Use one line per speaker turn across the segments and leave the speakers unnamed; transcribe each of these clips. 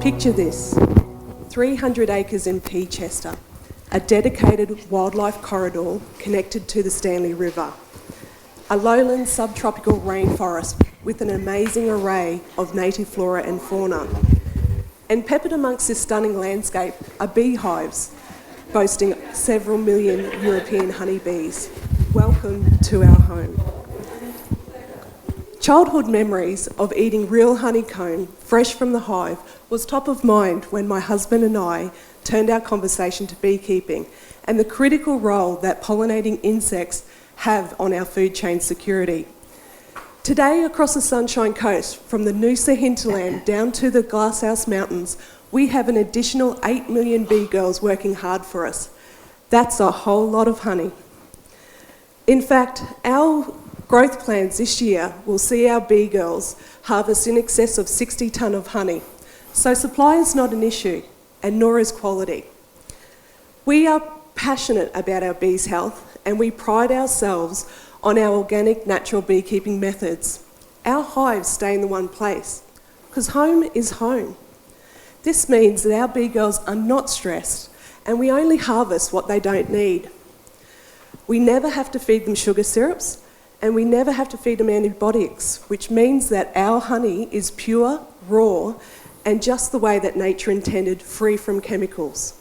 Picture this, 300 acres in Peachester, a dedicated wildlife corridor connected to the Stanley River, a lowland subtropical rainforest with an amazing array of native flora and fauna. And peppered amongst this stunning landscape are beehives, boasting several million European honeybees. Welcome to our home. Childhood memories of eating real honeycomb, fresh from the hive, was top of mind when my husband and I turned our conversation to beekeeping and the critical role that pollinating insects have on our food chain security. Today, across the Sunshine Coast, from the Noosa hinterland down to the Glasshouse Mountains, we have an additional 8 million bee girls working hard for us. That's a whole lot of honey. In fact, our growth plans this year will see our bee girls harvest in excess of 60 tonne of honey. So supply is not an issue, and nor is quality. We are passionate about our bees' health, and we pride ourselves on our organic natural beekeeping methods. Our hives stay in the one place, because home is home. This means that our bee girls are not stressed, and we only harvest what they don't need. We never have to feed them sugar syrups, and we never have to feed them antibiotics, which means that our honey is pure, raw, and just the way that nature intended, free from chemicals.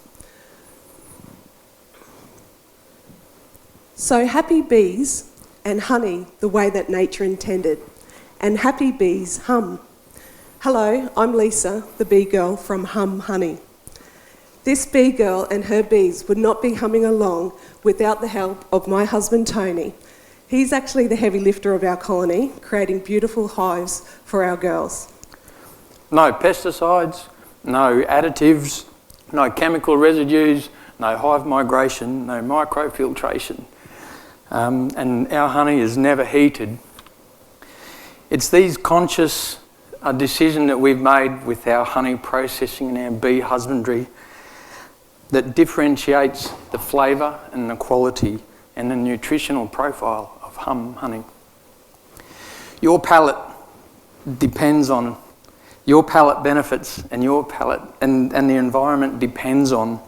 So happy bees and honey the way that nature intended, and happy bees hum. Hello, I'm Lisa, the bee girl from Hum Honey. This bee girl and her bees would not be humming along without the help of my husband Tony. He's actually the heavy lifter of our colony, creating beautiful hives for our girls.
No pesticides, no additives, no chemical residues, no hive migration, no microfiltration. And our honey is never heated. It's these conscious decisions that we've made with our honey processing and our bee husbandry that differentiates the flavour and the quality and the nutritional profile of Hum Honey. Your palate depends on, your palate benefits and your palate and the environment depends on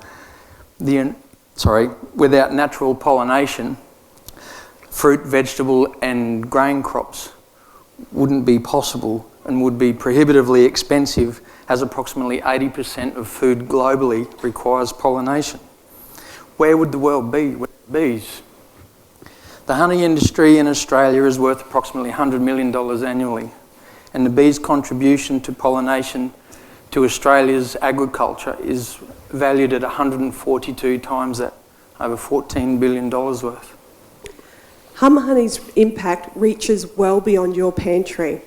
without natural pollination, fruit, vegetable and grain crops wouldn't be possible and would be prohibitively expensive, as approximately 80% of food globally requires pollination. Where would the world be without bees? The honey industry in Australia is worth approximately $100 million annually, and the bees' contribution to pollination to Australia's agriculture is valued at 142 times that, over $14 billion worth.
Hum Honey's impact reaches well beyond your pantry.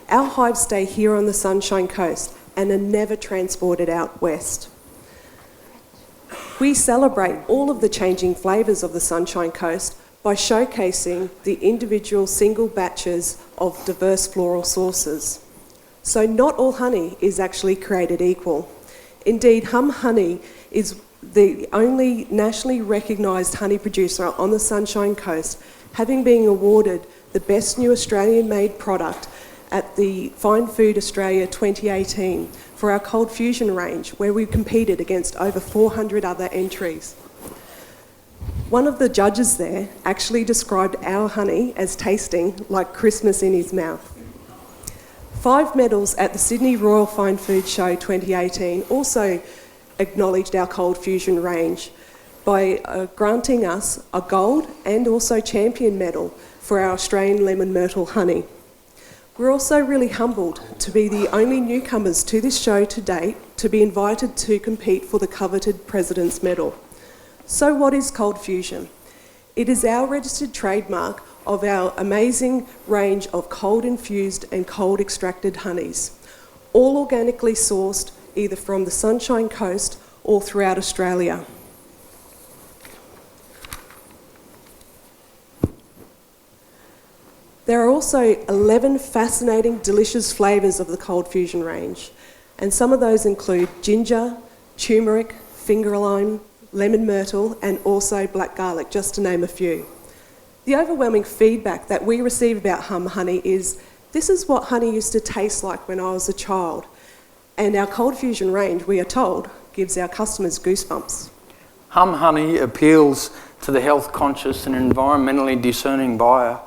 Our hives stay here on the Sunshine Coast and are never transported out west. We celebrate all of the changing flavours of the Sunshine Coast by showcasing the individual single batches of diverse floral sources. So not all honey is actually created equal. Indeed, Hum Honey is the only nationally recognised honey producer on the Sunshine Coast, having been awarded the Best New Australian-Made Product at the Fine Food Australia 2018 for our cold fusion range, where we competed against over 400 other entries. One of the judges there actually described our honey as tasting like Christmas in his mouth. 5 medals at the Sydney Royal Fine Food Show 2018 also acknowledged our cold fusion range by granting us a gold and also champion medal for our Australian lemon myrtle honey. We're also really humbled to be the only newcomers to this show to date to be invited to compete for the coveted President's Medal. So what is cold fusion? It is our registered trademark of our amazing range of cold infused and cold extracted honeys, all organically sourced either from the Sunshine Coast or throughout Australia. There are also 11 fascinating, delicious flavours of the cold fusion range, and some of those include ginger, turmeric, finger lime, lemon myrtle, and also black garlic, just to name a few. The overwhelming feedback that we receive about Hum Honey is, this is what honey used to taste like when I was a child. And our cold fusion range, we are told, gives our customers goosebumps.
Hum honey appeals to the health conscious and environmentally discerning buyer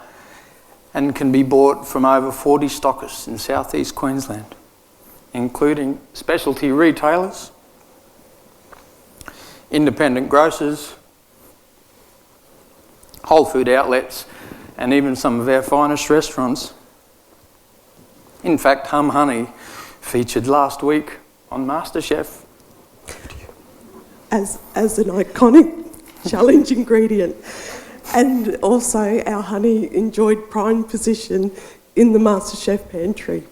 and can be bought from over 40 stockists in southeast Queensland, including specialty retailers, independent grocers, whole food outlets, and even some of our finest restaurants. In fact, Hum Honey featured last week on MasterChef.
As an iconic challenge ingredient. And also our honey enjoyed prime position in the MasterChef pantry.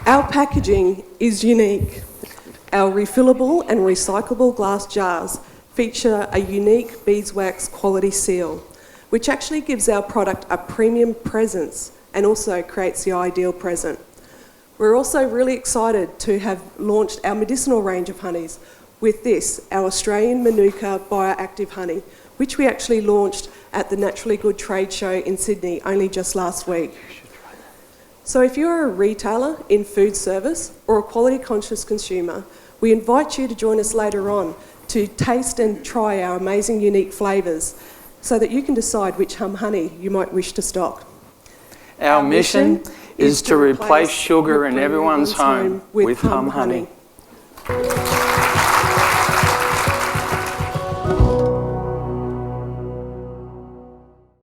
Our packaging is unique. Our refillable and recyclable glass jars feature a unique beeswax quality seal, which actually gives our product a premium presence and also creates the ideal present. We're also really excited to have launched our medicinal range of honeys with this, our Australian Manuka bioactive honey, which we actually launched at the Naturally Good trade show in Sydney only just last week. So if you're a retailer in food service or a quality conscious consumer, we invite you to join us later on to taste and try our amazing unique flavours so that you can decide which Hum honey you might wish to stock.
Our mission is to replace sugar in everyone's home with Hum honey.